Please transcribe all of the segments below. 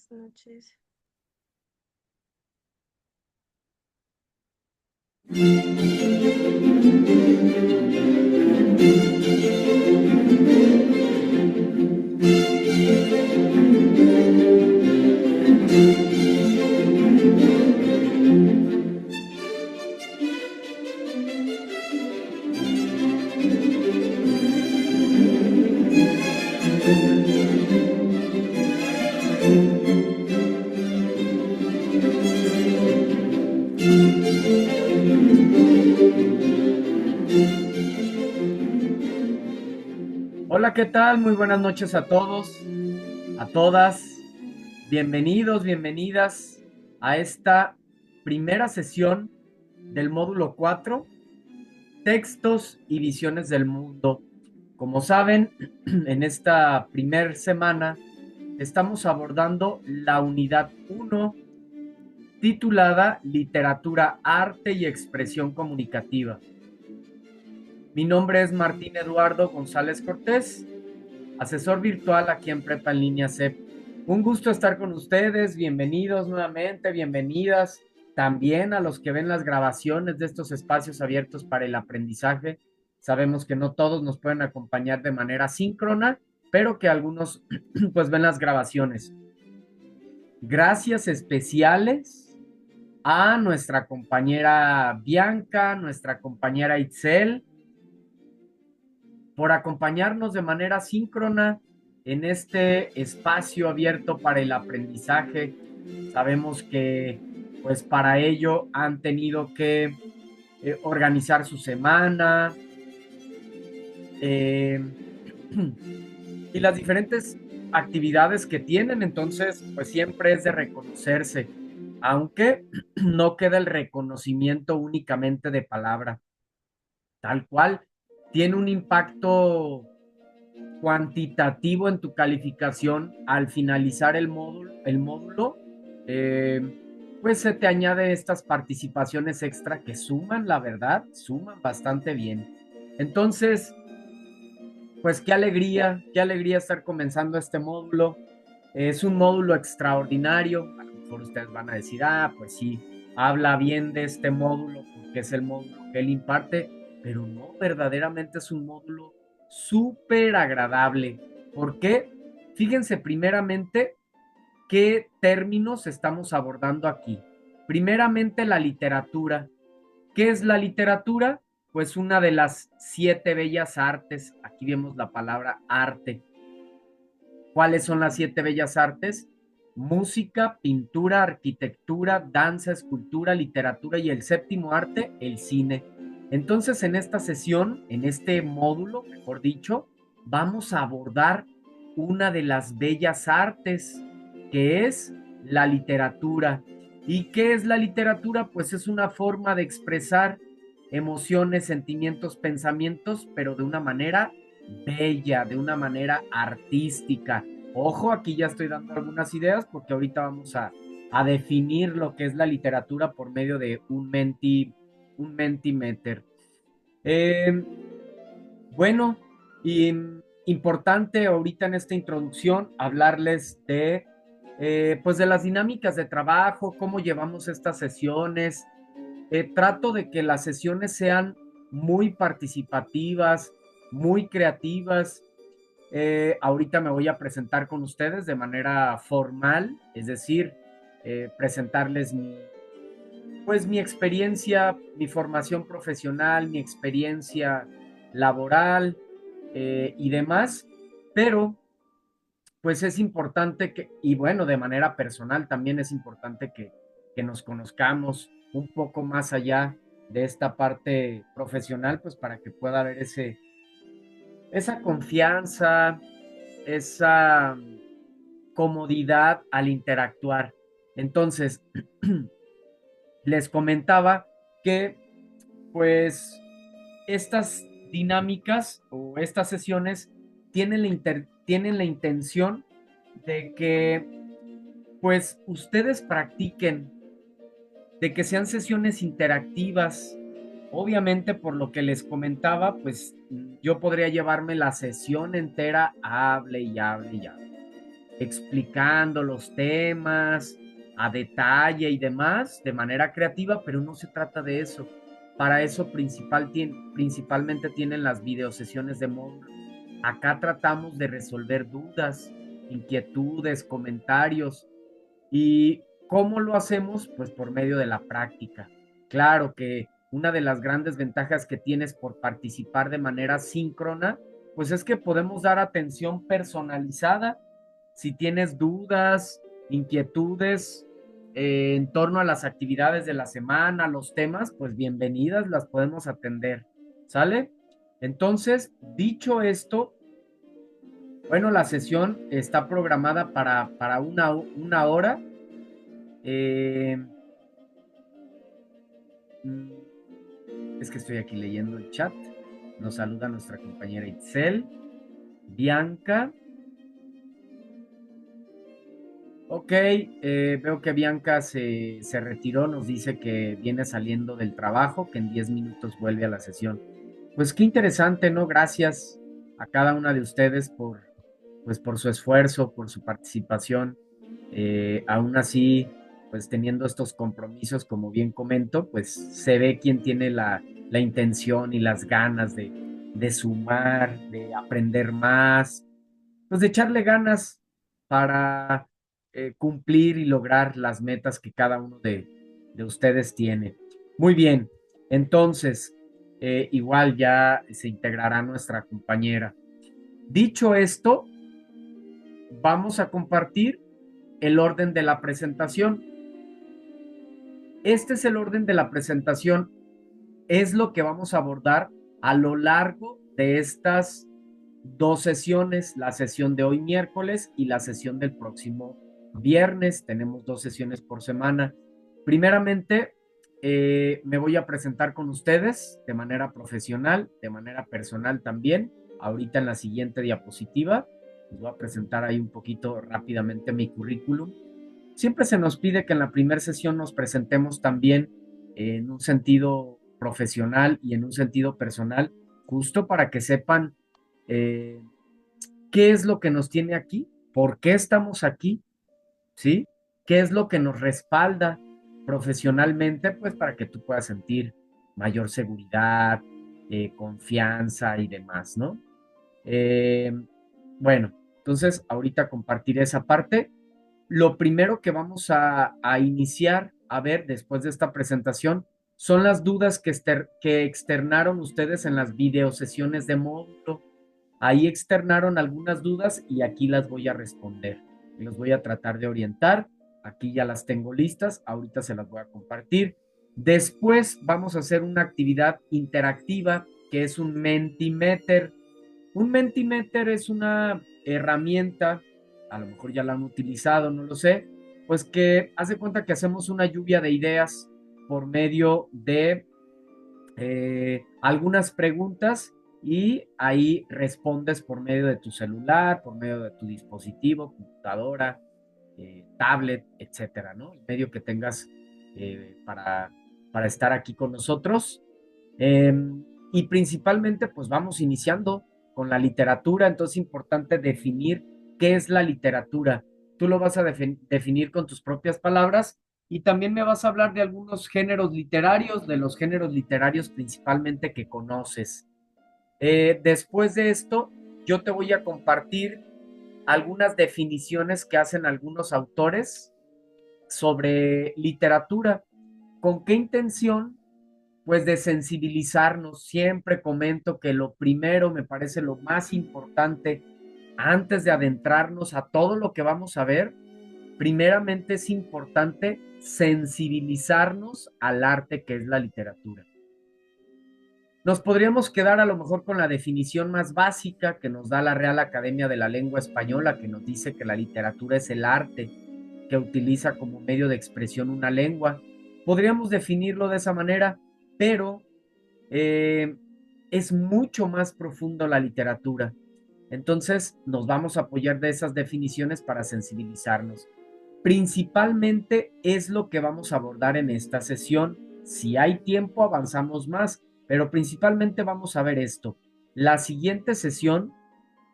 Buenas noches. Hola, ¿qué tal? Muy buenas noches a todos, a todas. Bienvenidos, bienvenidas a esta primera sesión del módulo 4, Textos y Visiones del Mundo. Como saben, en esta primera semana estamos abordando la unidad 1, titulada Literatura, Arte y Expresión Comunicativa. Mi nombre es Martín Eduardo González Cortés, asesor virtual aquí en Prepa en Línea CEP. Un gusto estar con ustedes, bienvenidos nuevamente, bienvenidas también a los que ven las grabaciones de estos espacios abiertos para el aprendizaje. Sabemos que no todos nos pueden acompañar de manera síncrona, pero que algunos pues ven las grabaciones. Gracias especiales a nuestra compañera Bianca, nuestra compañera Itzel, por acompañarnos de manera síncrona en este espacio abierto para el aprendizaje. Sabemos que pues para ello han tenido que organizar su semana eh, y las diferentes actividades que tienen, entonces pues siempre es de reconocerse, aunque no queda el reconocimiento únicamente de palabra, tal cual, tiene un impacto cuantitativo en tu calificación al finalizar el módulo, pues se te añade estas participaciones extra que suman, la verdad, suman bastante bien. Entonces, pues qué alegría estar comenzando este módulo. Es un módulo extraordinario. A lo mejor ustedes van a decir, pues sí, habla bien de este módulo porque es el módulo que él imparte, pero no, verdaderamente es un módulo súper agradable. ¿Por qué? Fíjense primeramente qué términos estamos abordando aquí. Primeramente, la literatura. ¿Qué es la literatura? Pues una de las 7 bellas artes. Aquí vemos la palabra arte. ¿Cuáles son las 7 bellas artes? Música, pintura, arquitectura, danza, escultura, literatura y el séptimo arte, el cine. Entonces, en esta sesión, en este módulo, mejor dicho, vamos a abordar una de las bellas artes, que es la literatura. ¿Y qué es la literatura? Pues es una forma de expresar emociones, sentimientos, pensamientos, pero de una manera bella, de una manera artística. Ojo, aquí ya estoy dando algunas ideas porque ahorita vamos a definir lo que es la literatura por medio de un mentimeter. Eh, bueno, y importante ahorita en esta introducción hablarles de, pues de las dinámicas de trabajo, cómo llevamos estas sesiones. Trato de que las sesiones sean muy participativas, muy creativas. Ahorita me voy a presentar con ustedes de manera formal, es decir, presentarles pues mi experiencia, mi formación profesional, mi experiencia laboral y demás, pero pues es importante que, y bueno, de manera personal también es importante que nos conozcamos un poco más allá de esta parte profesional, pues para que pueda haber esa confianza, esa, comodidad al interactuar. Entonces, les comentaba que pues estas dinámicas o estas sesiones tienen la intención de que pues ustedes practiquen, de que sean sesiones interactivas. Obviamente, por lo que les comentaba, pues yo podría llevarme la sesión entera, hable y hable y hable, explicando los temas a detalle y demás de manera creativa, pero no se trata de eso. Para eso principalmente tienen las videosesiones de módulo. Acá tratamos de resolver dudas, inquietudes, comentarios. ¿Y cómo lo hacemos? Pues por medio de la práctica. Claro que una de las grandes ventajas que tienes por participar de manera síncrona, pues es que podemos dar atención personalizada. Si tienes dudas, inquietudes en torno a las actividades de la semana, los temas, pues bienvenidas, las podemos atender. ¿Sale? Entonces, dicho esto, bueno, la sesión está programada para una hora. Eh, es que estoy aquí leyendo el chat. Nos saluda nuestra compañera Itzel, Bianca. Ok, veo que Bianca se retiró, nos dice que viene saliendo del trabajo, que en 10 minutos vuelve a la sesión. Pues qué interesante, ¿no? Gracias a cada una de ustedes pues por su esfuerzo, por su participación. Aún así, pues teniendo estos compromisos, como bien comento, pues se ve quién tiene la intención y las ganas de sumar, de aprender más, pues de echarle ganas para cumplir y lograr las metas que cada uno de ustedes tiene. Muy bien, entonces, igual ya se integrará nuestra compañera. Dicho esto, vamos a compartir el orden de la presentación. Este es el orden de la presentación, es lo que vamos a abordar a lo largo de estas dos sesiones, la sesión de hoy miércoles y la sesión del próximo viernes. Tenemos dos sesiones por semana. Primeramente, me voy a presentar con ustedes de manera profesional, de manera personal también. Ahorita en la siguiente diapositiva, les voy a presentar ahí un poquito rápidamente mi currículum. Siempre se nos pide que en la primera sesión nos presentemos también en un sentido profesional y en un sentido personal, justo para que sepan eh, qué es lo que nos tiene aquí, por qué estamos aquí, ¿sí? ¿Qué es lo que nos respalda profesionalmente? Pues para que tú puedas sentir mayor seguridad, confianza y demás, ¿no? Eh, bueno, entonces ahorita compartiré esa parte. Lo primero que vamos a iniciar a ver después de esta presentación son las dudas que externaron ustedes en las videosesiones de módulo. Ahí externaron algunas dudas y aquí las voy a responder. Y los voy a tratar de orientar. Aquí ya las tengo listas, ahorita se las voy a compartir. Después vamos a hacer una actividad interactiva que es un Mentimeter. Un Mentimeter es una herramienta, a lo mejor ya la han utilizado, no lo sé, pues que hace cuenta que hacemos una lluvia de ideas por medio de algunas preguntas y ahí respondes por medio de tu celular, por medio de tu dispositivo, computadora, tablet, etcétera, ¿no? El medio que tengas para estar aquí con nosotros. Eh, y principalmente, pues vamos iniciando con la literatura, entonces es importante definir qué es la literatura. Tú lo vas a definir con tus propias palabras y también me vas a hablar de algunos géneros literarios, de los géneros literarios principalmente que conoces. Después de esto, yo te voy a compartir algunas definiciones que hacen algunos autores sobre literatura. ¿Con qué intención? Pues de sensibilizarnos. Siempre comento que lo primero, me parece lo más importante, antes de adentrarnos a todo lo que vamos a ver, primeramente es importante sensibilizarnos al arte que es la literatura. Nos podríamos quedar a lo mejor con la definición más básica que nos da la Real Academia de la Lengua Española, que nos dice que la literatura es el arte que utiliza como medio de expresión una lengua. Podríamos definirlo de esa manera, pero eh, es mucho más profundo la literatura. Entonces nos vamos a apoyar de esas definiciones para sensibilizarnos. Principalmente es lo que vamos a abordar en esta sesión. Si hay tiempo, avanzamos más, pero principalmente vamos a ver esto. La siguiente sesión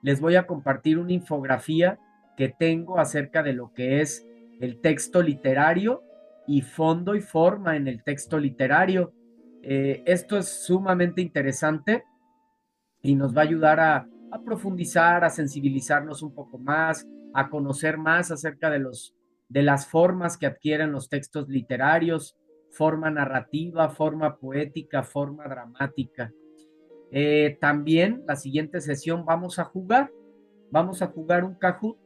les voy a compartir una infografía que tengo acerca de lo que es el texto literario y fondo y forma en el texto literario. Esto es sumamente interesante y nos va a ayudar a profundizar, a sensibilizarnos un poco más, a conocer más acerca de las formas que adquieren los textos literarios, forma narrativa, forma poética, forma dramática. También la siguiente sesión vamos a jugar un Kahoot.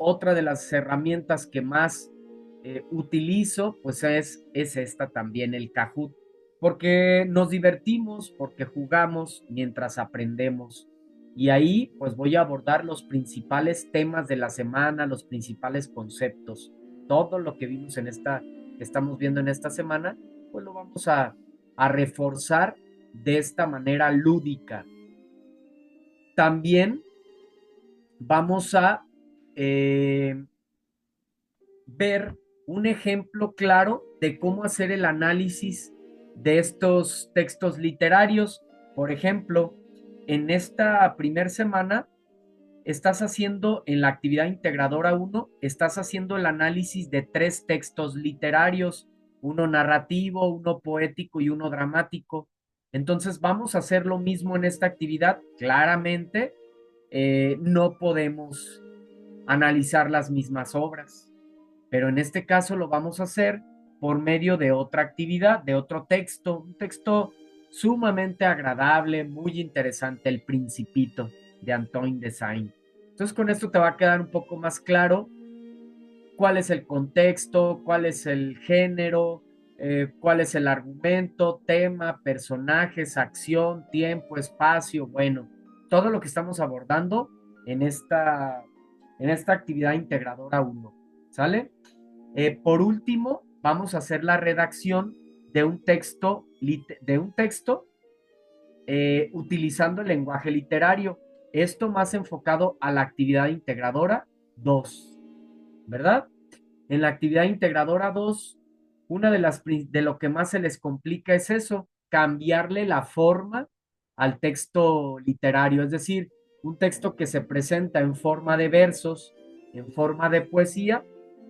Otra de las herramientas que más utilizo, pues es esta también, el Kahoot, porque nos divertimos, porque jugamos mientras aprendemos. Y ahí pues voy a abordar los principales temas de la semana, los principales conceptos. Todo lo que vimos que estamos viendo en esta semana, pues lo vamos a reforzar de esta manera lúdica. También vamos a eh, ver un ejemplo claro de cómo hacer el análisis de estos textos literarios. Por ejemplo, en esta primera semana estás haciendo en la actividad integradora 1, estás haciendo el análisis de 3 textos literarios, uno narrativo, uno poético y uno dramático. Entonces vamos a hacer lo mismo en esta actividad. Claramente no podemos analizar las mismas obras, pero en este caso lo vamos a hacer por medio de otra actividad, de otro texto, un texto sumamente agradable, muy interesante, El Principito de Antoine de Saint. Entonces con esto te va a quedar un poco más claro cuál es el contexto, cuál es el género, cuál es el argumento, tema, personajes, acción, tiempo, espacio, bueno, todo lo que estamos abordando en en esta actividad integradora 1, ¿sale? Por último, vamos a hacer la redacción de un texto utilizando el lenguaje literario. Esto más enfocado a la actividad integradora 2, ¿verdad? En la actividad integradora 2, una de lo que más se les complica es eso, cambiarle la forma al texto literario, es decir, un texto que se presenta en forma de versos, en forma de poesía,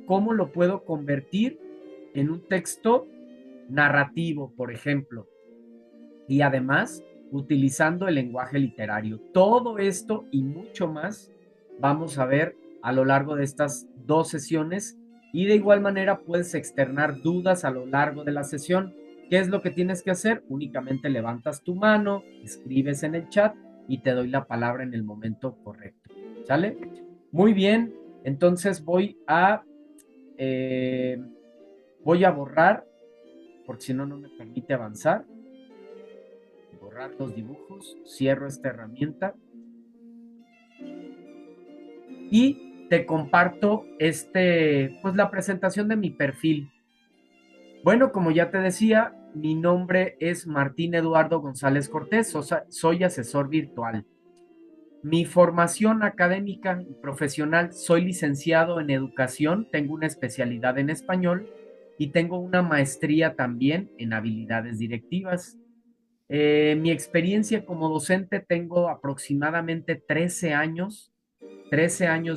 ¿cómo lo puedo convertir en un texto narrativo, por ejemplo? Y además, utilizando el lenguaje literario. Todo esto y mucho más vamos a ver a lo largo de estas 2 sesiones, y de igual manera puedes externar dudas a lo largo de la sesión. ¿Qué es lo que tienes que hacer? Únicamente levantas tu mano, escribes en el chat y te doy la palabra en el momento correcto. ¿Sale? Muy bien, entonces eh, voy a borrar, porque si no, no me permite avanzar. Borrar los dibujos, cierro esta herramienta y te comparto pues la presentación de mi perfil. Bueno, como ya te decía, mi nombre es Martín Eduardo González Cortés, soy asesor virtual. Mi formación académica y profesional, soy licenciado en educación, tengo una especialidad en español y tengo una maestría también en habilidades directivas. Mi experiencia como docente, tengo aproximadamente 13 años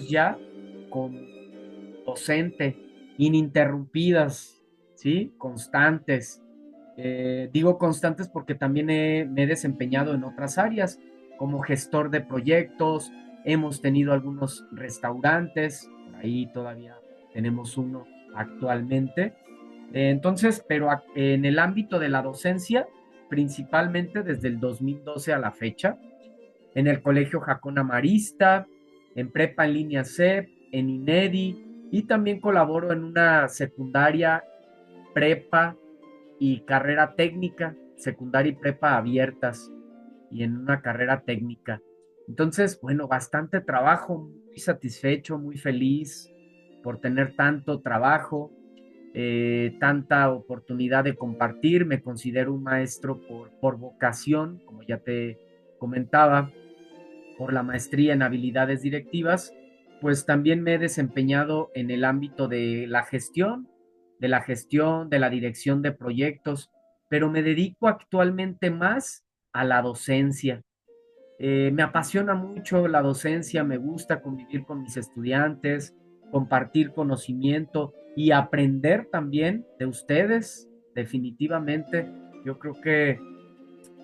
ya como docente, ininterrumpidas, ¿sí? Constantes. Digo constantes porque también me he desempeñado en otras áreas, como gestor de proyectos, hemos tenido algunos restaurantes, por ahí todavía tenemos uno actualmente. Entonces, pero en el ámbito de la docencia, principalmente desde el 2012 a la fecha, en el Colegio Jacona Marista, en Prepa en línea CEP, en INEDI, y también colaboro en una secundaria, prepa y carrera técnica. secundaria y prepa abiertas y en una carrera técnica. Entonces, bueno, bastante trabajo, muy satisfecho, muy feliz por tener tanto trabajo, tanta oportunidad de compartir. Me considero un maestro por vocación, como ya te comentaba, por la maestría en habilidades directivas, pues también me he desempeñado en el ámbito de la gestión, de la dirección de proyectos, pero me dedico actualmente más a la docencia. Me apasiona mucho la docencia, me gusta convivir con mis estudiantes, compartir conocimiento y aprender también de ustedes, definitivamente. Yo creo que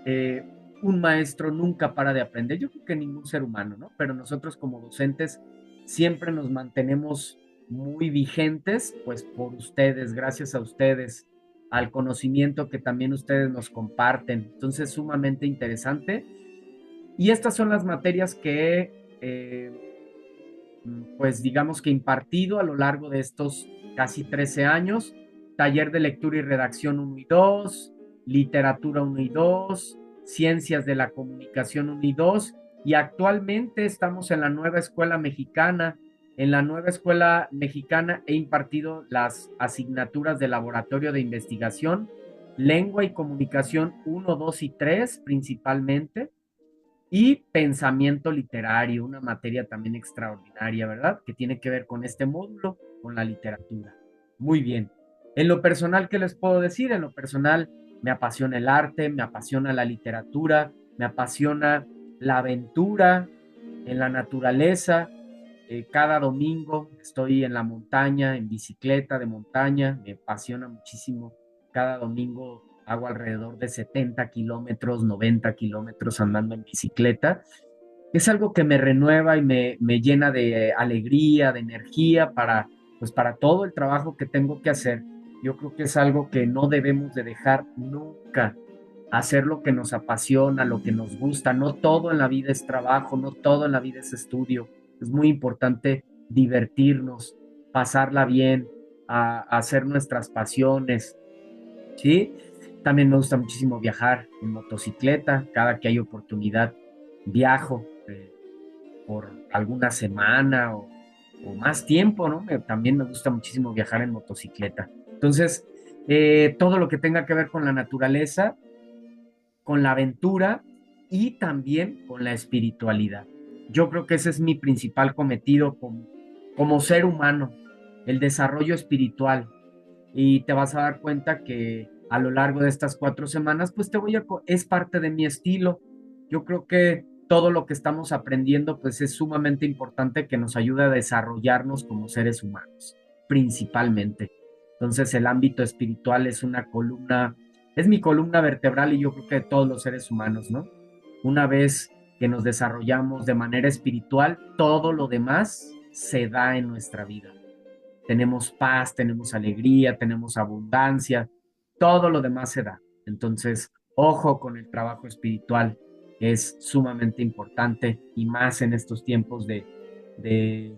eh, un maestro nunca para de aprender, yo creo que ningún ser humano, ¿no? Pero nosotros como docentes siempre nos mantenemos muy vigentes, pues por ustedes, gracias a ustedes, al conocimiento que también ustedes nos comparten. Entonces, sumamente interesante. Y estas son las materias que pues digamos que impartido a lo largo de estos casi 13 años, taller de lectura y redacción 1 y 2, literatura 1 y 2, ciencias de la comunicación 1 y 2, y actualmente estamos en la nueva escuela mexicana. En la nueva escuela mexicana he impartido las asignaturas de laboratorio de investigación, lengua y comunicación 1, 2 y 3 principalmente, y pensamiento literario, una materia también extraordinaria, ¿verdad? Que tiene que ver con este módulo, con la literatura. Muy bien. En lo personal, ¿qué les puedo decir? En lo personal, me apasiona el arte, me apasiona la literatura, me apasiona la aventura en la naturaleza. Cada domingo estoy en la montaña, en bicicleta de montaña, me apasiona muchísimo. Cada domingo hago alrededor de 70 kilómetros, 90 kilómetros andando en bicicleta. Es algo que me renueva y me llena de alegría, de energía para, pues para todo el trabajo que tengo que hacer. Yo creo que es algo que no debemos de dejar nunca. Hacer lo que nos apasiona, lo que nos gusta. No todo en la vida es trabajo, no todo en la vida es estudio. Es muy importante divertirnos, pasarla bien, a hacer nuestras pasiones, ¿sí? También me gusta muchísimo viajar en motocicleta, cada que hay oportunidad viajo por alguna semana o más tiempo, ¿no? También me gusta muchísimo viajar en motocicleta. Entonces, todo lo que tenga que ver con la naturaleza, con la aventura y también con la espiritualidad. Yo creo que ese es mi principal cometido como ser humano, el desarrollo espiritual, y te vas a dar cuenta que a lo largo de estas 4 semanas, pues es parte de mi estilo. Yo creo que todo lo que estamos aprendiendo, pues es sumamente importante que nos ayude a desarrollarnos como seres humanos, principalmente. Entonces, el ámbito espiritual es una columna, es mi columna vertebral y yo creo que de todos los seres humanos, ¿no? Una vez que nos desarrollamos de manera espiritual, todo lo demás se da en nuestra vida. Tenemos paz, tenemos alegría, tenemos abundancia, todo lo demás se da. Entonces, ojo con el trabajo espiritual, es sumamente importante y más en estos tiempos de, de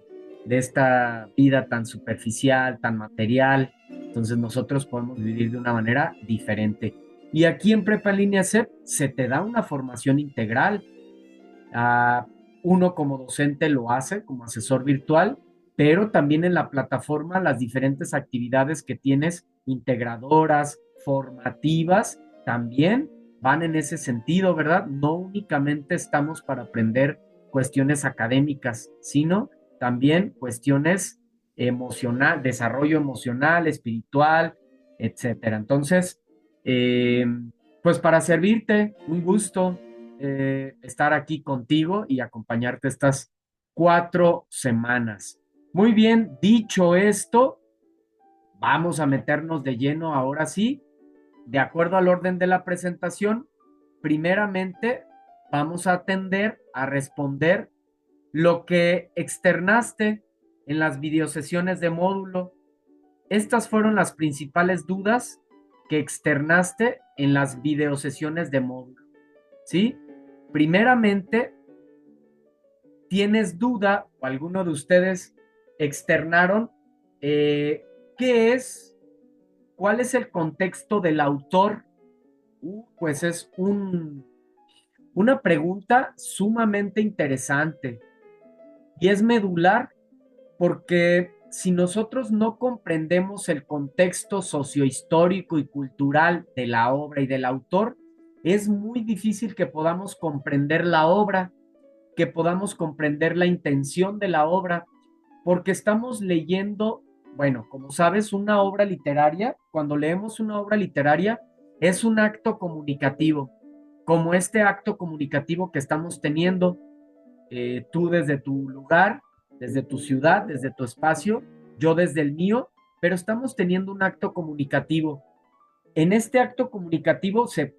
esta vida tan superficial, tan material. Entonces, nosotros podemos vivir de una manera diferente. Y aquí en Prepa en Línea CEP se te da una formación integral. Uh, Uno como docente lo hace como asesor virtual, pero también en la plataforma las diferentes actividades que tienes integradoras, formativas, también van en ese sentido, ¿verdad? No únicamente estamos para aprender cuestiones académicas, sino también cuestiones emocional, desarrollo emocional, espiritual, etcétera. Entonces, eh, pues para servirte, un gusto estar aquí contigo y acompañarte estas 4 semanas. Muy bien, dicho esto, vamos a meternos de lleno ahora sí, de acuerdo al orden de la presentación. Primeramente, vamos a atender a responder lo que externaste en las videosesiones de módulo. Estas fueron las principales dudas que externaste en las videosesiones de módulo, ¿sí? Primeramente, ¿tienes duda o alguno de ustedes externaron qué es, cuál es el contexto del autor Pues es una pregunta sumamente interesante y es medular porque si nosotros no comprendemos el contexto sociohistórico y cultural de la obra y del autor, es muy difícil que podamos comprender la obra, que podamos comprender la intención de la obra, porque estamos leyendo, bueno, como sabes, una obra literaria, cuando leemos una obra literaria, es un acto comunicativo, como este acto comunicativo que estamos teniendo, tú desde tu lugar, desde tu ciudad, desde tu espacio, yo desde el mío, pero estamos teniendo un acto comunicativo. En este acto comunicativo se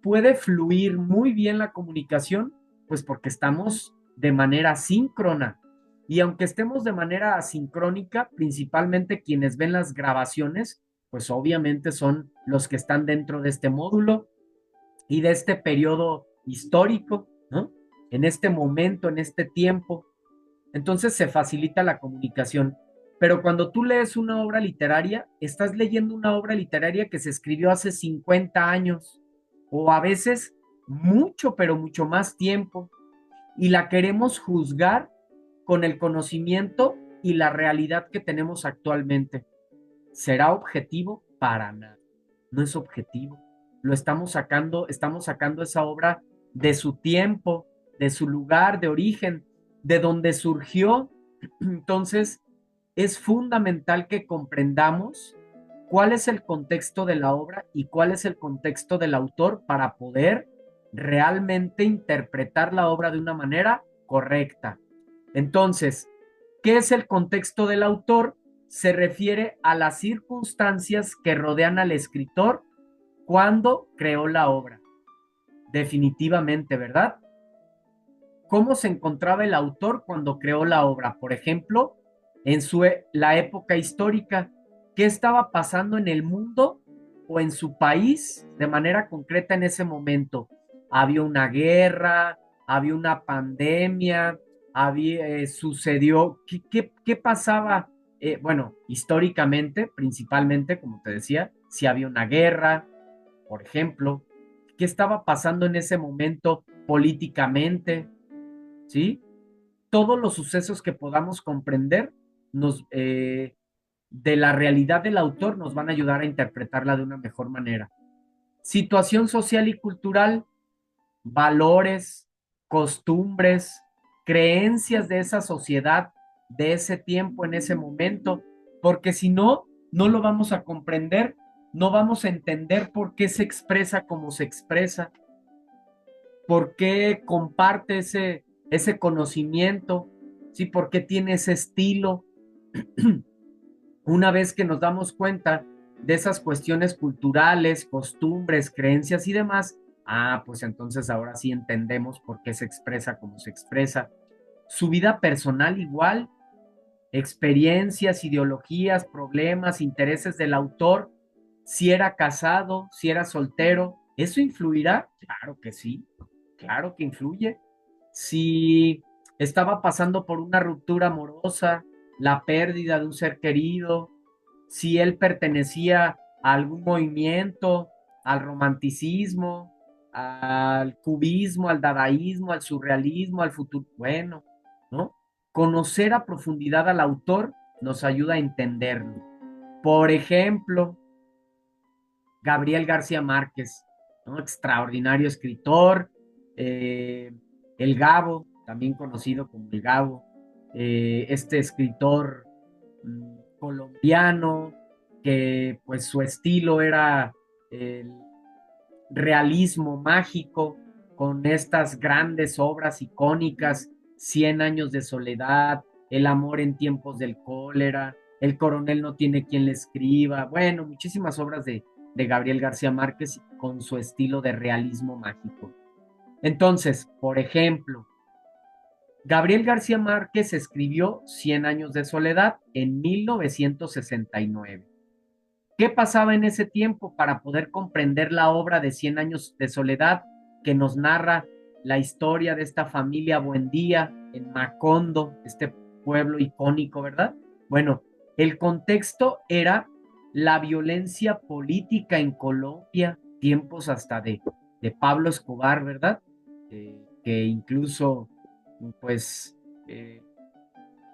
puede fluir muy bien la comunicación, pues porque estamos de manera síncrona. Y aunque estemos de manera asincrónica, principalmente quienes ven las grabaciones, pues obviamente son los que están dentro de este módulo y de este periodo histórico, ¿no? En este momento, en este tiempo. Entonces se facilita la comunicación. Pero cuando tú lees una obra literaria, estás leyendo una obra literaria que se escribió hace 50 años o a veces mucho, pero mucho más tiempo y la queremos juzgar con el conocimiento y la realidad que tenemos actualmente. ¿Será objetivo? Para nada. No es objetivo. Lo estamos sacando esa obra de su tiempo, de su lugar de origen, de donde surgió. Entonces, es fundamental que comprendamos cuál es el contexto de la obra y cuál es el contexto del autor para poder realmente interpretar la obra de una manera correcta. Entonces, ¿qué es el contexto del autor? Se refiere a las circunstancias que rodean al escritor cuando creó la obra. Definitivamente, ¿verdad? ¿Cómo se encontraba el autor cuando creó la obra? Por ejemplo, en la época histórica, ¿qué estaba pasando en el mundo o en su país de manera concreta en ese momento? ¿Había una guerra? ¿Había una pandemia? ¿Sucedió? ¿Qué pasaba? Bueno, históricamente, principalmente, como te decía, si había una guerra, por ejemplo, ¿qué estaba pasando en ese momento políticamente? ¿Sí? Todos los sucesos que podamos comprender de la realidad del autor nos van a ayudar a interpretarla de una mejor manera. Situación social y cultural, valores, costumbres, creencias de esa sociedad, de ese tiempo, en ese momento, porque si no, no lo vamos a comprender, no vamos a entender por qué se expresa como se expresa, por qué comparte ese conocimiento, ¿sí? ¿Por qué tiene ese estilo? Una vez que nos damos cuenta de esas cuestiones culturales, costumbres, creencias y demás, pues entonces ahora sí entendemos por qué se expresa como se expresa. Su vida personal igual, experiencias, ideologías, problemas, intereses del autor, si era casado, si era soltero, ¿eso influirá? Claro que sí, claro que influye. Si estaba pasando por una ruptura amorosa, la pérdida de un ser querido, si él pertenecía a algún movimiento, al romanticismo, al cubismo, al dadaísmo, al surrealismo, al futuro, bueno, ¿no? Conocer a profundidad al autor nos ayuda a entenderlo. Por ejemplo, Gabriel García Márquez, ¿no? Extraordinario escritor, eh, el Gabo, también conocido como el Gabo, este escritor colombiano, que pues su estilo era el realismo mágico, con estas grandes obras icónicas, Cien años de soledad, El amor en tiempos del cólera, El coronel no tiene quien le escriba, bueno, muchísimas obras de Gabriel García Márquez con su estilo de realismo mágico. Entonces, por ejemplo, Gabriel García Márquez escribió Cien años de soledad en 1969. ¿Qué pasaba en ese tiempo para poder comprender la obra de Cien años de soledad que nos narra la historia de esta familia Buendía en Macondo, este pueblo icónico, ¿verdad? Bueno, el contexto era la violencia política en Colombia, tiempos hasta de Pablo Escobar, ¿verdad? Que incluso, pues,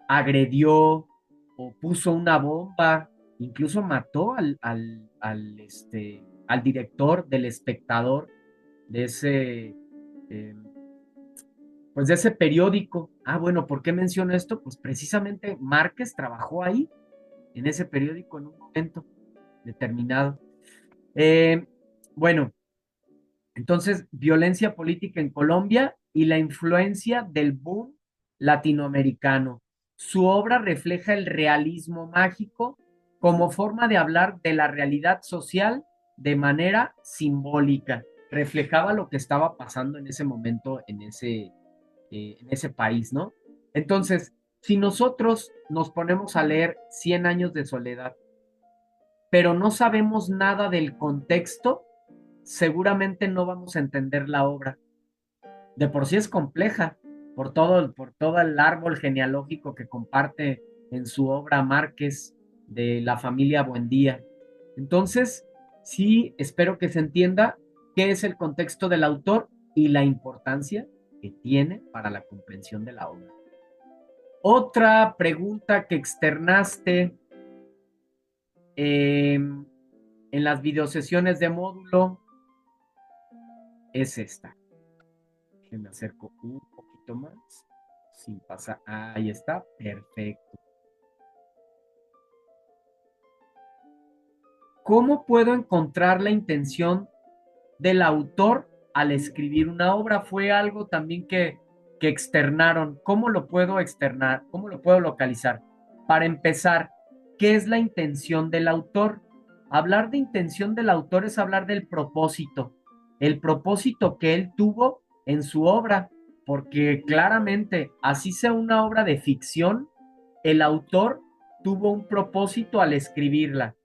agredió o puso una bomba, incluso mató al director del Espectador de ese, eh, pues de ese periódico. Ah, bueno, ¿por qué menciono esto? Pues precisamente Márquez trabajó ahí, en ese periódico, en un momento determinado. Eh, bueno, entonces, violencia política en Colombia y la influencia del boom latinoamericano. Su obra refleja el realismo mágico como forma de hablar de la realidad social de manera simbólica. Reflejaba lo que estaba pasando en ese momento, en ese país, ¿no? Entonces, si nosotros nos ponemos a leer Cien años de soledad, pero no sabemos nada del contexto, seguramente no vamos a entender la obra. De por sí es compleja, por todo el árbol genealógico que comparte en su obra Márquez de la familia Buendía. Entonces, sí, espero que se entienda qué es el contexto del autor y la importancia que tiene para la comprensión de la obra. Otra pregunta que externaste en las videosesiones de módulo es esta. Me acerco un poquito más. Sin pasar. Ahí está. Perfecto. ¿Cómo puedo encontrar la intención del autor al escribir una obra? Fue algo también que externaron. ¿Cómo lo puedo externar? ¿Cómo lo puedo localizar? Para empezar, ¿qué es la intención del autor? Hablar de intención del autor es hablar del propósito, el propósito que él tuvo en su obra, porque claramente, así sea una obra de ficción, el autor tuvo un propósito al escribirla.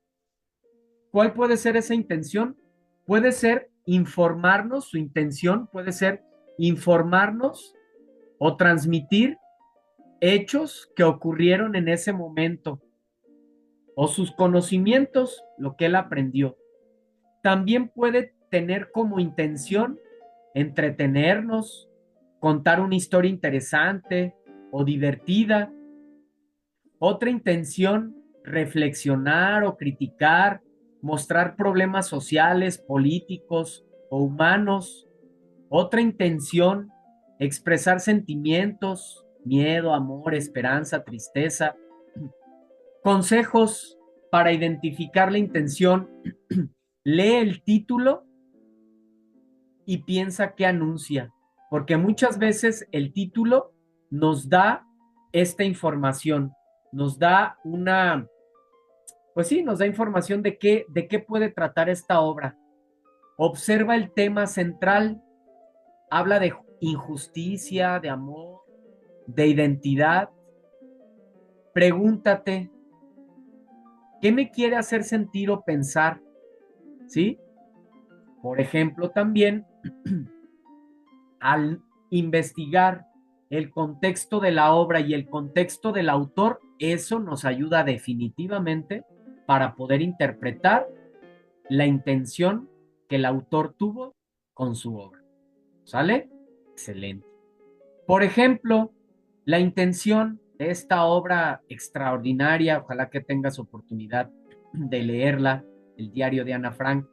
¿Cuál puede ser esa intención? Puede ser informarnos, su intención puede ser informarnos o transmitir hechos que ocurrieron en ese momento o sus conocimientos, lo que él aprendió. También puede tener como intención entretenernos, contar una historia interesante o divertida. Otra intención, reflexionar o criticar, mostrar problemas sociales, políticos o humanos. Otra intención, expresar sentimientos, miedo, amor, esperanza, tristeza. Consejos para identificar la intención. Lee el título y piensa qué anuncia, porque muchas veces el título nos da esta información, nos da una, pues sí, nos da información de qué puede tratar esta obra. Observa el tema central, habla de injusticia, de amor, de identidad. Pregúntate, ¿qué me quiere hacer sentir o pensar? ¿Sí? Por ejemplo, también al investigar el contexto de la obra y el contexto del autor, eso nos ayuda definitivamente para poder interpretar la intención que el autor tuvo con su obra. ¿Sale? Excelente. Por ejemplo, la intención de esta obra extraordinaria, ojalá que tengas oportunidad de leerla, el diario de Ana Frank,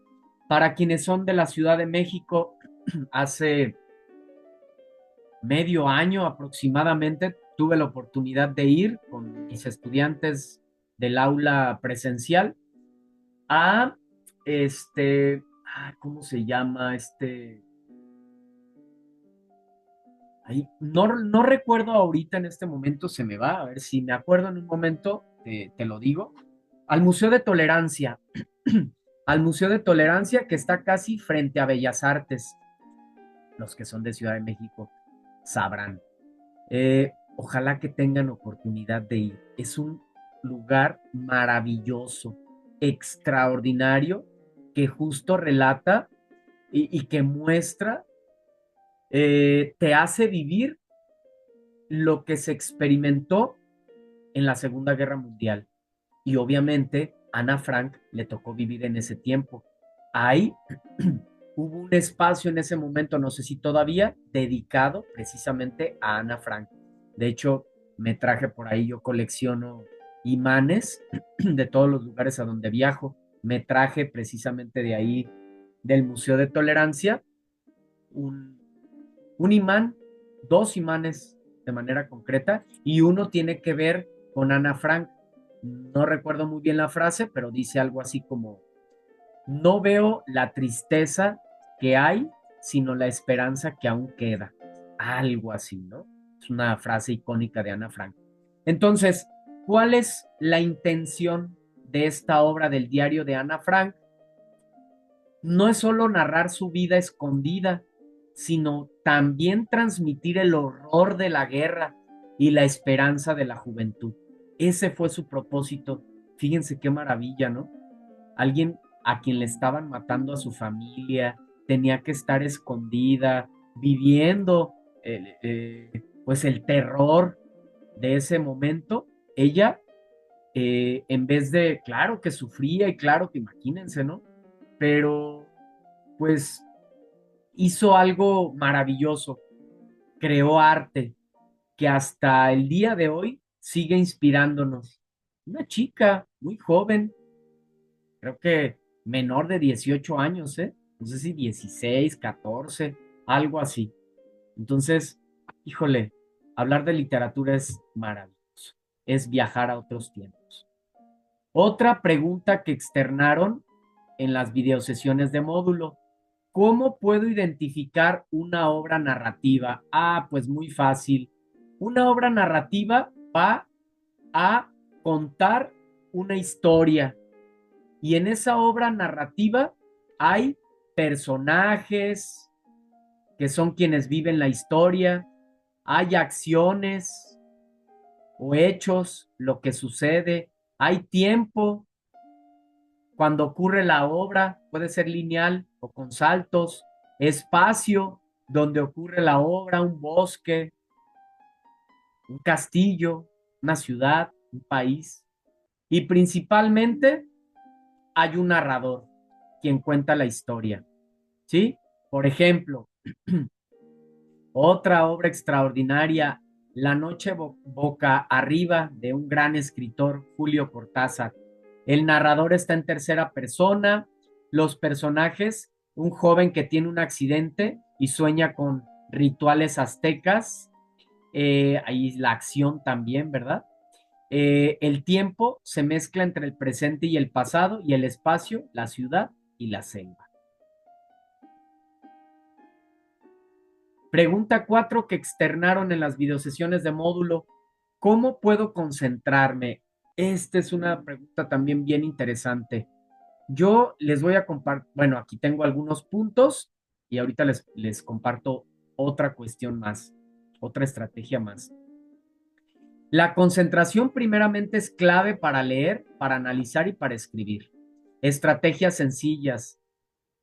para quienes son de la Ciudad de México, hace medio año aproximadamente tuve la oportunidad de ir con mis estudiantes del aula presencial a ¿cómo se llama? Ahí, no recuerdo ahorita en este momento, se me va, a ver si me acuerdo en un momento, te lo digo, al Museo de Tolerancia, al Museo de Tolerancia que está casi frente a Bellas Artes, los que son de Ciudad de México sabrán. Ojalá que tengan oportunidad de ir. Es un lugar maravilloso, extraordinario, que justo relata y que muestra, te hace vivir lo que se experimentó en la Segunda Guerra Mundial. Y obviamente Ana Frank le tocó vivir en ese tiempo. Hay hubo un espacio en ese momento, no sé si todavía, dedicado precisamente a Ana Frank. De hecho, me traje por ahí, yo colecciono imanes de todos los lugares a donde viajo. Me traje precisamente de ahí, del Museo de Tolerancia, un, un imán, dos imanes de manera concreta, y uno tiene que ver con Ana Frank. No recuerdo muy bien la frase, pero dice algo así como, no veo la tristeza que hay, sino la esperanza que aún queda. Algo así, ¿no? Es una frase icónica de Ana Frank. Entonces, ¿cuál es la intención de esta obra del diario de Ana Frank? No es solo narrar su vida escondida, sino también transmitir el horror de la guerra y la esperanza de la juventud. Ese fue su propósito. Fíjense qué maravilla, ¿no? Alguien a quien le estaban matando a su familia, tenía que estar escondida, viviendo pues el terror de ese momento. Ella, en vez de, claro que sufría y claro que imagínense, ¿no? Pero pues hizo algo maravilloso, creó arte que hasta el día de hoy sigue inspirándonos. Una chica muy joven, creo que menor de 18 años, ¿eh? No sé si 16, 14, algo así. Entonces, híjole, hablar de literatura es maravilloso, es viajar a otros tiempos. Otra pregunta que externaron en las videosesiones de módulo: ¿cómo puedo identificar una obra narrativa? Ah, pues muy fácil. Una obra narrativa va a contar una historia, y en esa obra narrativa hay personajes que son quienes viven la historia, hay acciones o hechos, lo que sucede, hay tiempo cuando ocurre la obra, puede ser lineal o con saltos, espacio donde ocurre la obra, un bosque, un castillo, una ciudad, un país, y principalmente hay un narrador quien cuenta la historia. ¿Sí? Por ejemplo, otra obra extraordinaria, La noche boca arriba, de un gran escritor, Julio Cortázar. El narrador está en tercera persona, los personajes, un joven que tiene un accidente y sueña con rituales aztecas, ahí la acción también, ¿verdad? El tiempo se mezcla entre el presente y el pasado, y el espacio, la ciudad y la selva. Pregunta 4 que externaron en las videosesiones de módulo: ¿cómo puedo concentrarme? Esta es una pregunta también bien interesante. Yo les voy a compartir, bueno, aquí tengo algunos puntos y ahorita les comparto otra cuestión más, otra estrategia más. La concentración primeramente es clave para leer, para analizar y para escribir. Estrategias sencillas: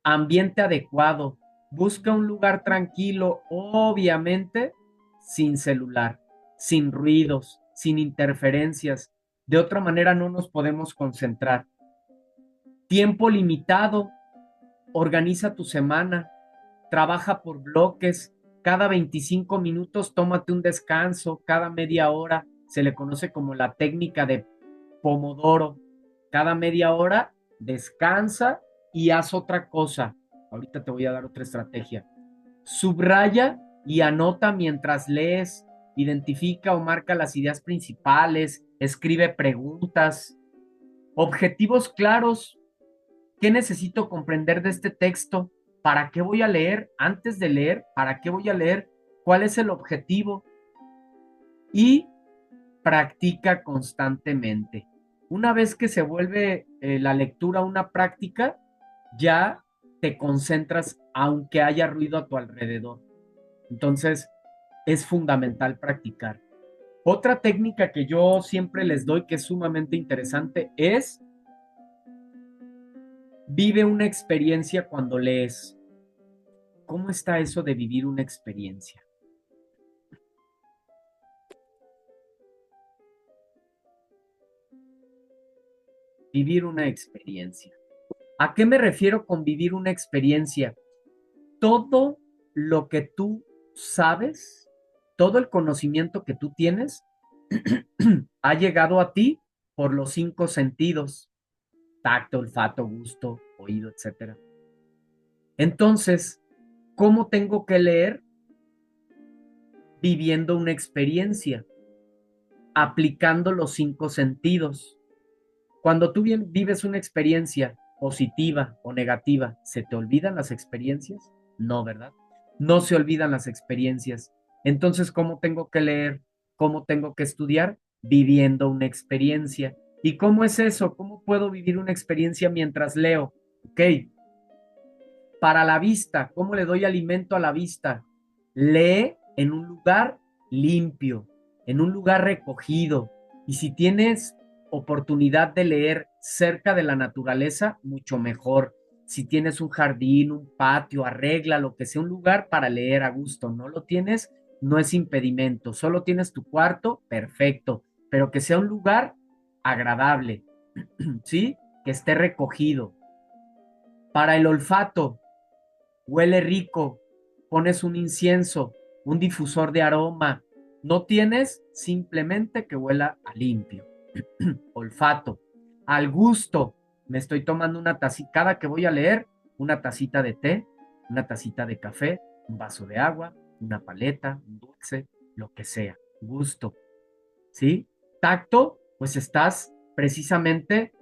ambiente adecuado, busca un lugar tranquilo, obviamente sin celular, sin ruidos, sin interferencias. De otra manera no nos podemos concentrar. Tiempo limitado, organiza tu semana, trabaja por bloques, cada 25 minutos tómate un descanso, cada media hora, se le conoce como la técnica de Pomodoro. Cada media hora descansa y haz otra cosa. Ahorita te voy a dar otra estrategia. Subraya y anota mientras lees, identifica o marca las ideas principales, escribe preguntas, objetivos claros. ¿Qué necesito comprender de este texto? ¿Para qué voy a leer? Antes de leer, ¿para qué voy a leer? ¿Cuál es el objetivo? Y practica constantemente. Una vez que se vuelve la lectura una práctica, ya te concentras aunque haya ruido a tu alrededor. Entonces, es fundamental practicar. Otra técnica que yo siempre les doy, que es sumamente interesante, es: vive una experiencia cuando lees. ¿Cómo está eso de vivir una experiencia? Vivir una experiencia. ¿A qué me refiero con vivir una experiencia? Todo lo que tú sabes, todo el conocimiento que tú tienes, ha llegado a ti por los 5 sentidos: tacto, olfato, gusto, oído, etcétera. Entonces, ¿cómo tengo que leer? Viviendo una experiencia, aplicando los 5 sentidos. Cuando tú vives una experiencia positiva o negativa, ¿se te olvidan las experiencias? No, ¿verdad? No se olvidan las experiencias. Entonces, ¿cómo tengo que leer? ¿Cómo tengo que estudiar? Viviendo una experiencia. ¿Y cómo es eso? ¿Cómo puedo vivir una experiencia mientras leo? Ok, para la vista, ¿cómo le doy alimento a la vista? Lee en un lugar limpio, en un lugar recogido. Y si tienes oportunidad de leer cerca de la naturaleza, mucho mejor. Si tienes un jardín, un patio, arregla lo que sea un lugar para leer a gusto. No lo tienes, no es impedimento. Solo tienes tu cuarto, perfecto. Pero que sea un lugar agradable, ¿sí? Que esté recogido. Para el olfato, huele rico, pones un incienso, un difusor de aroma, no tienes, simplemente que huela a limpio. Olfato, al gusto, me estoy tomando una tacita, cada que voy a leer, una tacita de té, una tacita de café, un vaso de agua, una paleta, un dulce, lo que sea, gusto, ¿sí? Tacto, pues estás precisamente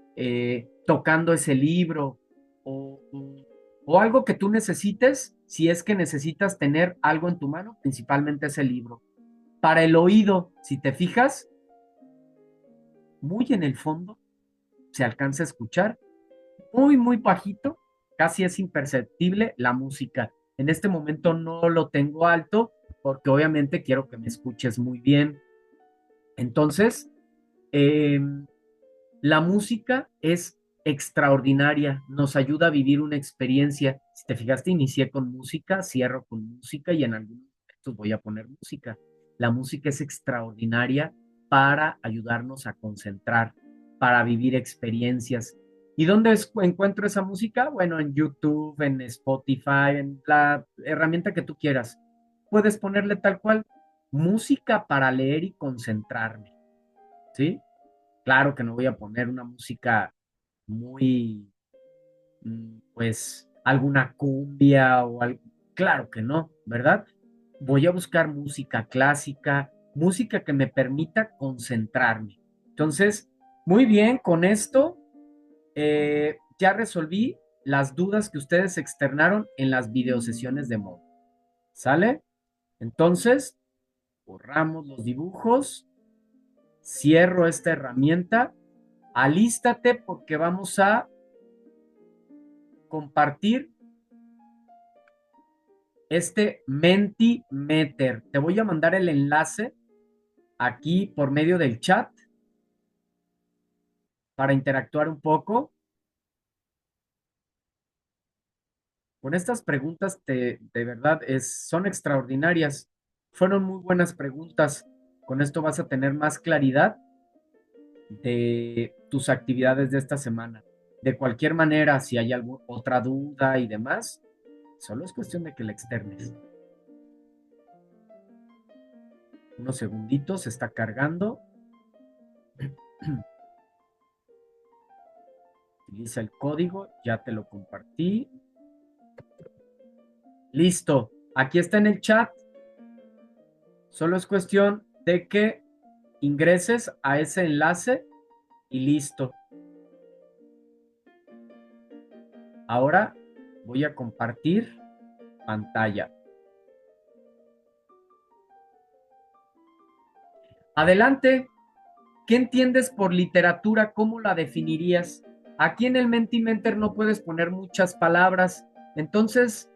tocando ese libro o, o algo que tú necesites, si es que necesitas tener algo en tu mano, principalmente ese libro. Para el oído, si te fijas, muy en el fondo se alcanza a escuchar, muy, muy bajito, casi es imperceptible la música. En este momento no lo tengo alto porque obviamente quiero que me escuches muy bien. Entonces, eh, la música es extraordinaria, nos ayuda a vivir una experiencia. Si te fijaste, inicié con música, cierro con música y en algunos momentos voy a poner música. La música es extraordinaria para ayudarnos a concentrar, para vivir experiencias. ¿Y dónde encuentro esa música? Bueno, en YouTube, en Spotify, en la herramienta que tú quieras. Puedes ponerle tal cual música para leer y concentrarme, ¿sí? Claro que no voy a poner una música muy, pues, alguna cumbia o algo. Claro que no, ¿verdad? Voy a buscar música clásica, música que me permita concentrarme. Entonces, muy bien, con esto ya resolví las dudas que ustedes externaron en las videosesiones de modo. ¿Sale? Entonces, borramos los dibujos, cierro esta herramienta. Alístate porque vamos a compartir este Mentimeter. Te voy a mandar el enlace aquí por medio del chat para interactuar un poco. Con estas preguntas de verdad son extraordinarias. Fueron muy buenas preguntas. Con esto vas a tener más claridad de tus actividades de esta semana. De cualquier manera, si hay alguna otra duda y demás, solo es cuestión de que la externes. Unos segunditos, se está cargando. Utiliza el código, ya te lo compartí. Listo, aquí está en el chat. Solo es cuestión de que ingreses a ese enlace y listo. Ahora voy a compartir pantalla. Adelante. ¿Qué entiendes por literatura? ¿Cómo la definirías? Aquí en el Mentimeter no puedes poner muchas palabras, entonces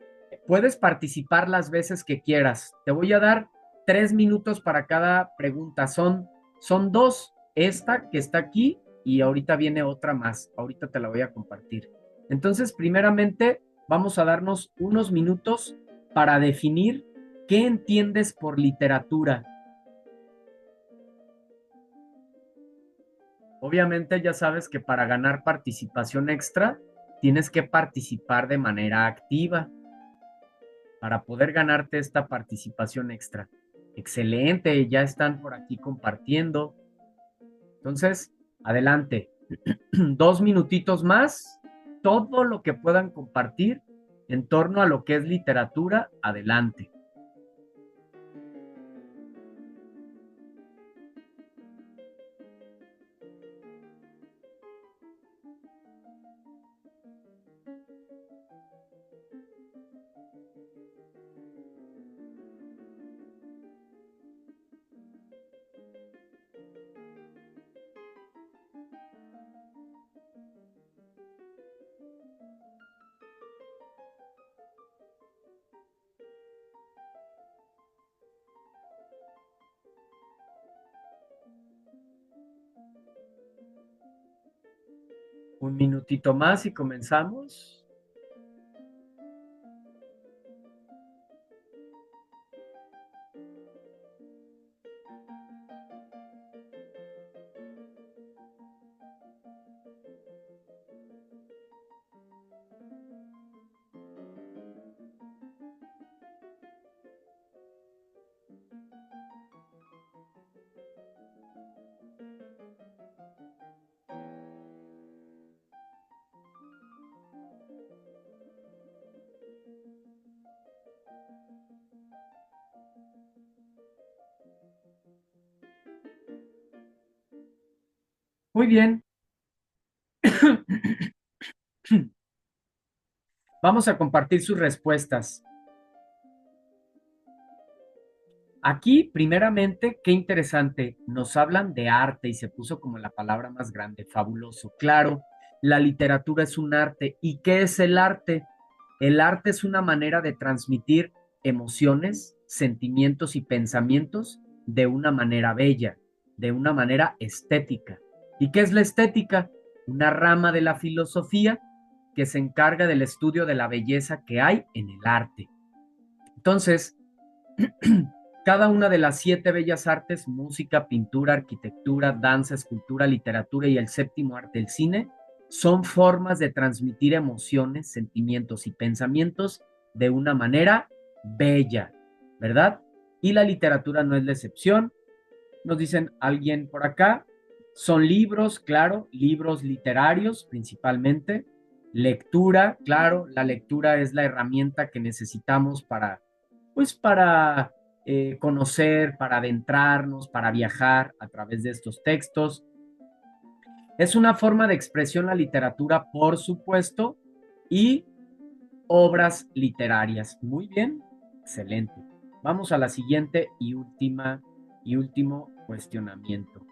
puedes participar las veces que quieras. Te voy a dar 3 minutos para cada pregunta. Son dos, esta que está aquí y ahorita viene otra más. Ahorita te la voy a compartir. Entonces, primeramente, vamos a darnos unos minutos para definir qué entiendes por literatura. Obviamente ya sabes que para ganar participación extra tienes que participar de manera activa para poder ganarte esta participación extra. Excelente, ya están por aquí compartiendo. Entonces, adelante. 2 minutitos más. Todo lo que puedan compartir en torno a lo que es literatura, adelante. Un minutito más y comenzamos. Muy bien. Vamos a compartir sus respuestas. Aquí, primeramente, qué interesante, nos hablan de arte y se puso como la palabra más grande, fabuloso. Claro, la literatura es un arte. ¿Y qué es el arte? El arte es una manera de transmitir emociones, sentimientos y pensamientos de una manera bella, de una manera estética. ¿Y qué es la estética? Una rama de la filosofía que se encarga del estudio de la belleza que hay en el arte. Entonces, cada una de las 7 bellas artes, música, pintura, arquitectura, danza, escultura, literatura y el séptimo arte, el cine, son formas de transmitir emociones, sentimientos y pensamientos de una manera bella, ¿verdad? Y la literatura no es la excepción. Nos dicen alguien por acá, son libros, claro, libros literarios principalmente, lectura, claro, la lectura es la herramienta que necesitamos para, pues para conocer, para adentrarnos, para viajar a través de estos textos. Es una forma de expresión la literatura, por supuesto, y obras literarias. Muy bien, excelente. Vamos a la siguiente y último cuestionamiento.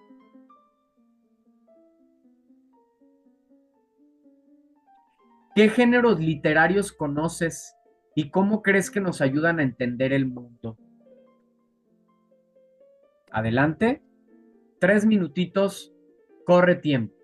¿Qué géneros literarios conoces y cómo crees que nos ayudan a entender el mundo? Adelante. 3 minutitos, corre tiempo.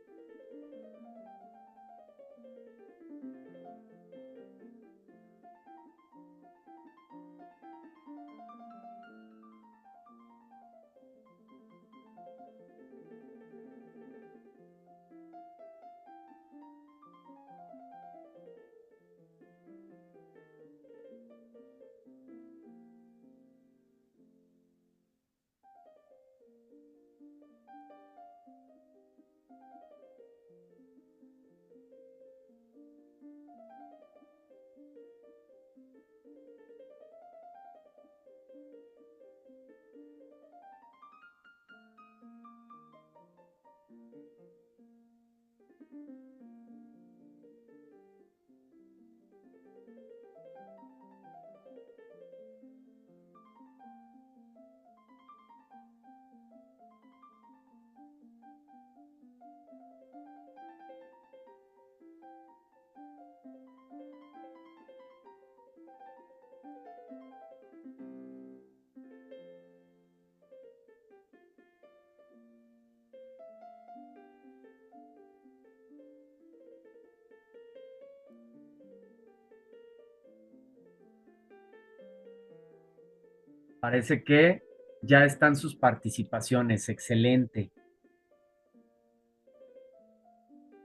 Parece que ya están sus participaciones. Excelente.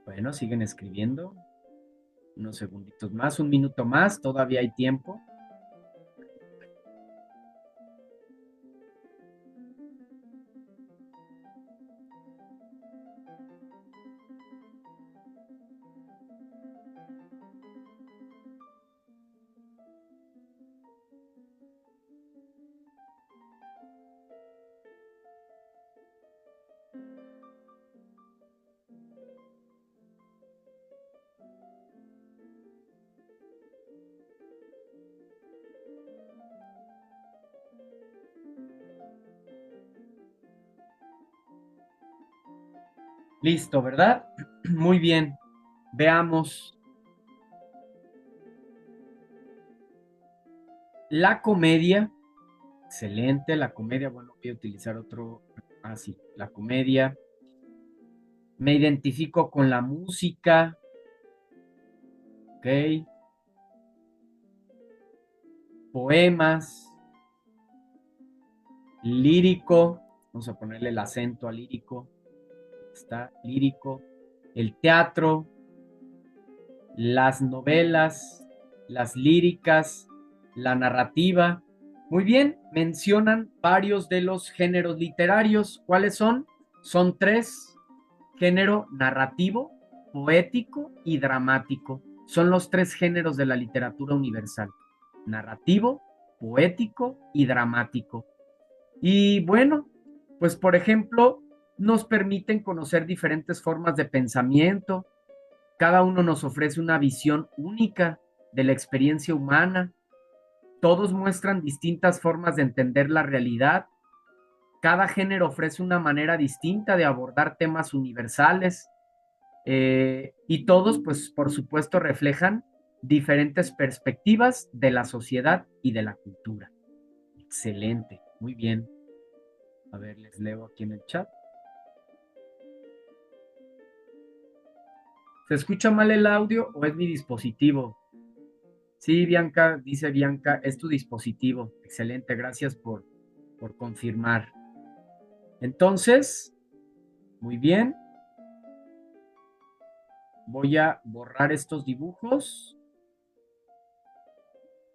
Bueno, siguen escribiendo. Unos segunditos más, un minuto más, todavía hay tiempo. Listo, ¿verdad? Muy bien. Veamos. La comedia. Excelente, la comedia. Bueno, voy a utilizar otro. Ah, sí, la comedia. Me identifico con la música. Ok. Poemas. Lírico. Vamos a ponerle el acento a lírico. Está lírico. El teatro. Las novelas. Las líricas. La narrativa. Muy bien, mencionan varios de los géneros literarios. ¿Cuáles son? Son tres: género narrativo, poético y dramático. Son los tres géneros de la literatura universal: narrativo, poético y dramático. Y bueno, pues por ejemplo, nos permiten conocer diferentes formas de pensamiento. Cada uno nos ofrece una visión única de la experiencia humana. Todos muestran distintas formas de entender la realidad. Cada género ofrece una manera distinta de abordar temas universales, y todos, pues, por supuesto, reflejan diferentes perspectivas de la sociedad y de la cultura. Excelente, muy bien. A ver, les leo aquí en el chat. ¿Se escucha mal el audio o es mi dispositivo? Sí, Bianca, dice Bianca, es tu dispositivo. Excelente, gracias por confirmar. Entonces, muy bien. Voy a borrar estos dibujos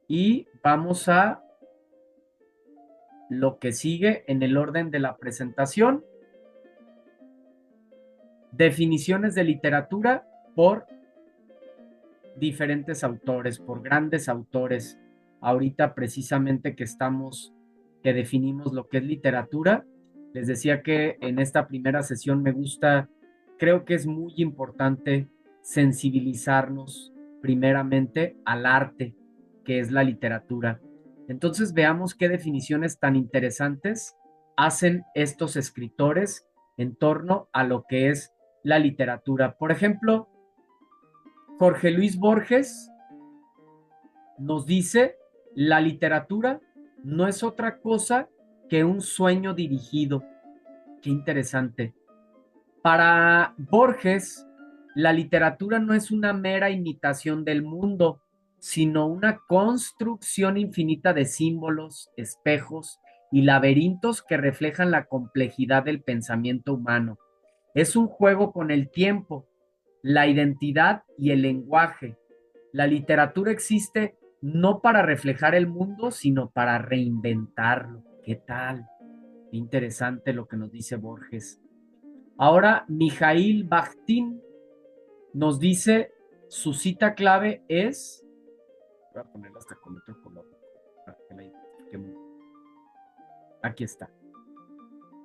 y vamos a lo que sigue en el orden de la presentación. Definiciones de literatura por diferentes autores, por grandes autores. Ahorita precisamente que definimos lo que es literatura, les decía que en esta primera sesión creo que es muy importante sensibilizarnos primeramente al arte, que es la literatura. Entonces veamos qué definiciones tan interesantes hacen estos escritores en torno a lo que es la literatura. Por ejemplo, Jorge Luis Borges nos dice: la literatura no es otra cosa que un sueño dirigido. Qué interesante. Para Borges, la literatura no es una mera imitación del mundo, sino una construcción infinita de símbolos, espejos y laberintos que reflejan la complejidad del pensamiento humano. Es un juego con el tiempo, la identidad y el lenguaje. La literatura existe no para reflejar el mundo, sino para reinventarlo. ¿Qué tal? Qué interesante lo que nos dice Borges. Ahora, Mijail Bakhtin nos dice, su cita clave es, voy a ponerla hasta con otro color, aquí está.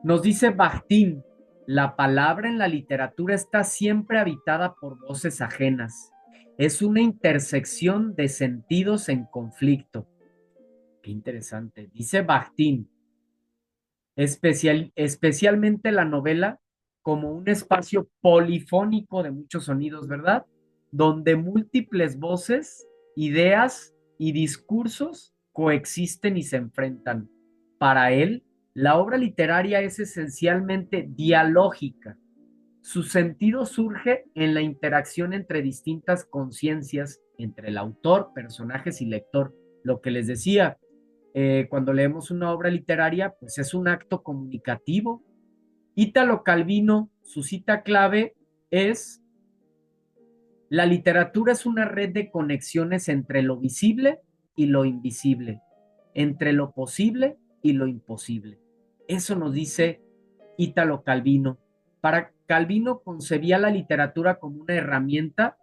Nos dice Bakhtin: la palabra en la literatura está siempre habitada por voces ajenas. Es una intersección de sentidos en conflicto. Qué interesante. Dice Bakhtin: especialmente la novela como un espacio polifónico de muchos sonidos, ¿verdad? Donde múltiples voces, ideas y discursos coexisten y se enfrentan. Para él, la obra literaria es esencialmente dialógica. Su sentido surge en la interacción entre distintas conciencias, entre el autor, personajes y lector. Lo que les decía, cuando leemos una obra literaria, pues es un acto comunicativo. Ítalo Calvino, su cita clave es: La literatura es una red de conexiones entre lo visible y lo invisible, entre lo posible y lo imposible. Eso nos dice Ítalo Calvino. Para Calvino concebía la literatura como una herramienta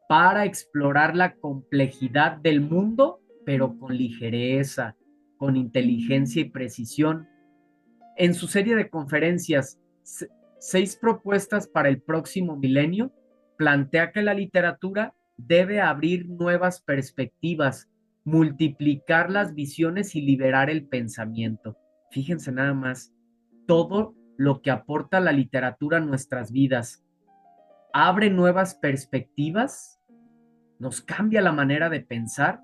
para explorar la complejidad del mundo, pero con ligereza, con inteligencia y precisión. En su serie de conferencias, Seis propuestas para el próximo milenio, plantea que la literatura debe abrir nuevas perspectivas, multiplicar las visiones y liberar el pensamiento. Fíjense nada más, todo lo que aporta la literatura a nuestras vidas abre nuevas perspectivas, nos cambia la manera de pensar,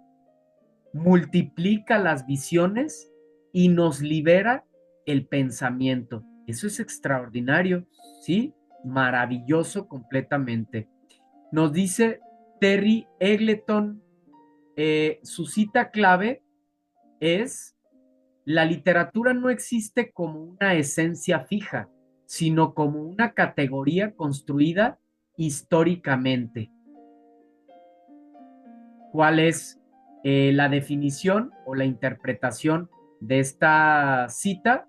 multiplica las visiones y nos libera el pensamiento. Eso es extraordinario, ¿sí? Maravilloso completamente. Nos dice Terry Eggleton, su cita clave es: la literatura no existe como una esencia fija, sino como una categoría construida históricamente. ¿Cuál es la definición o la interpretación de esta cita?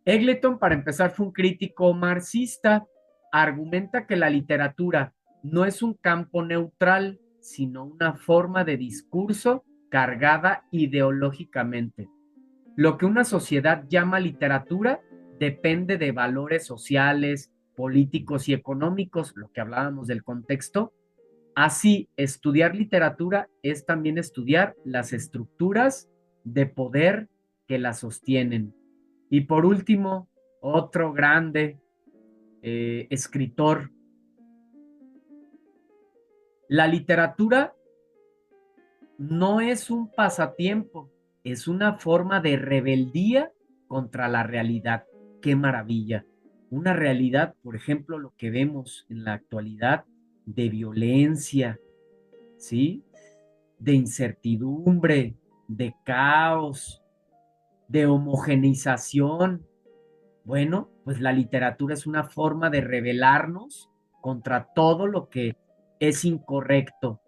Eggleton, para empezar, fue un crítico marxista. Argumenta que la literatura no es un campo neutral, sino una forma de discurso cargada ideológicamente. Lo que una sociedad llama literatura depende de valores sociales, políticos y económicos, lo que hablábamos del contexto. Así, estudiar literatura es también estudiar las estructuras de poder que la sostienen. Y por último, otro grande escritor: la literatura no es un pasatiempo, es una forma de rebeldía contra la realidad. ¡Qué maravilla! Una realidad, por ejemplo, lo que vemos en la actualidad de violencia, ¿sí? De incertidumbre, de caos, de homogeneización. Bueno, pues la literatura es una forma de rebelarnos contra todo lo que es incorrecto.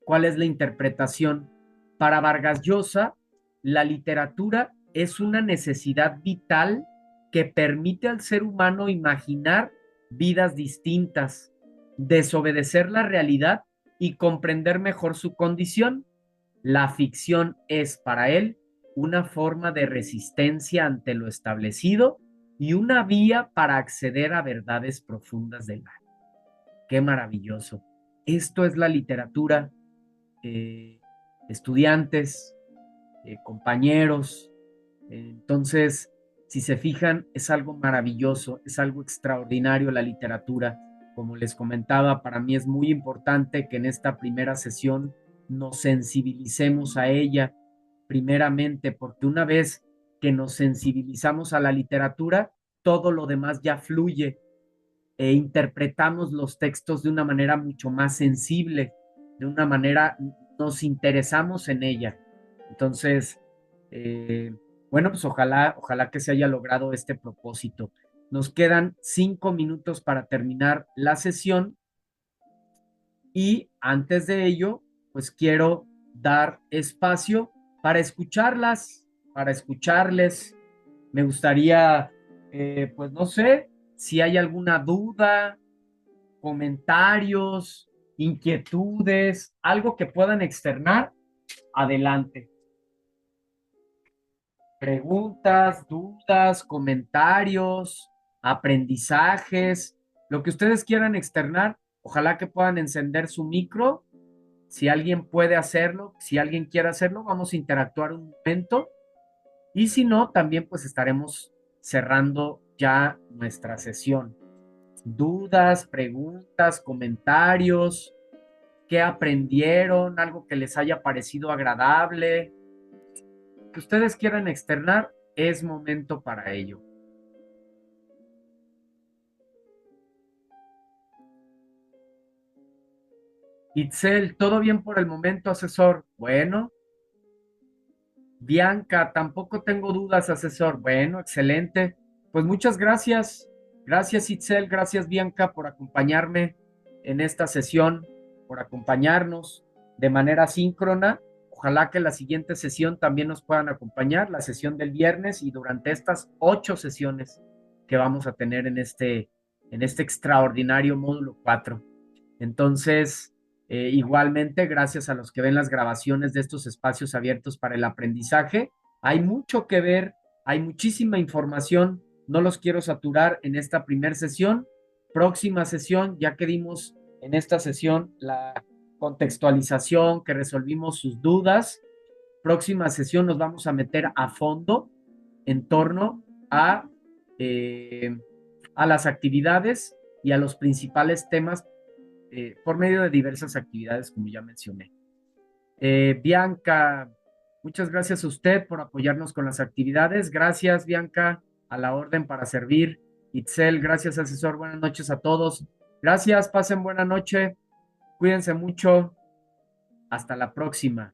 ¿Cuál es la interpretación? Para Vargas Llosa, la literatura es una necesidad vital que permite al ser humano imaginar vidas distintas, desobedecer la realidad y comprender mejor su condición. La ficción es para él una forma de resistencia ante lo establecido y una vía para acceder a verdades profundas del alma. Qué maravilloso. Esto es la literatura, eh, estudiantes, compañeros. Entonces, si se fijan, es algo maravilloso, es algo extraordinario la literatura. Como les comentaba, para mí es muy importante que en esta primera sesión nos sensibilicemos a ella, primeramente, porque una vez que nos sensibilizamos a la literatura, todo lo demás ya fluye e interpretamos los textos de una manera mucho más sensible, de una manera, nos interesamos en ella. Entonces, bueno, pues ojalá que se haya logrado este propósito. Nos quedan 5 minutos para terminar la sesión y antes de ello, pues quiero dar espacio para escucharlas, para escucharles. Me gustaría, pues no sé, si hay alguna duda, comentarios, inquietudes, algo que puedan externar, adelante. Preguntas, dudas, comentarios, aprendizajes, lo que ustedes quieran externar, ojalá que puedan encender su micro. Si alguien puede hacerlo, si alguien quiere hacerlo, vamos a interactuar un momento. Y si no, también pues estaremos cerrando ya nuestra sesión. Dudas, preguntas, comentarios, qué aprendieron, algo que les haya parecido agradable, que ustedes quieran externar, es momento para ello. Itzel, ¿todo bien por el momento, asesor? Bueno. Bianca, tampoco tengo dudas, asesor. Bueno, excelente. Pues muchas gracias. Gracias, Itzel. Gracias, Bianca, por acompañarme. en esta sesión, por acompañarnos de manera síncrona. Ojalá que la siguiente sesión también nos puedan acompañar, la sesión del viernes y durante estas 8 sesiones que vamos a tener en este extraordinario módulo 4. Entonces, igualmente, gracias a los que ven las grabaciones de estos espacios abiertos para el aprendizaje, hay mucho que ver, hay muchísima información, no los quiero saturar en esta primera sesión. Próxima sesión, ya que dimos en esta sesión la contextualización, que resolvimos sus dudas. Próxima sesión nos vamos a meter a fondo en torno eh, a las actividades y a los principales temas por medio de diversas actividades, como ya mencioné. Bianca, muchas gracias a usted por apoyarnos con las actividades. Gracias, Bianca, a la orden para servir. Itzel, gracias, asesor. Buenas noches a todos. Gracias, pasen buena noche. Cuídense mucho. Hasta la próxima.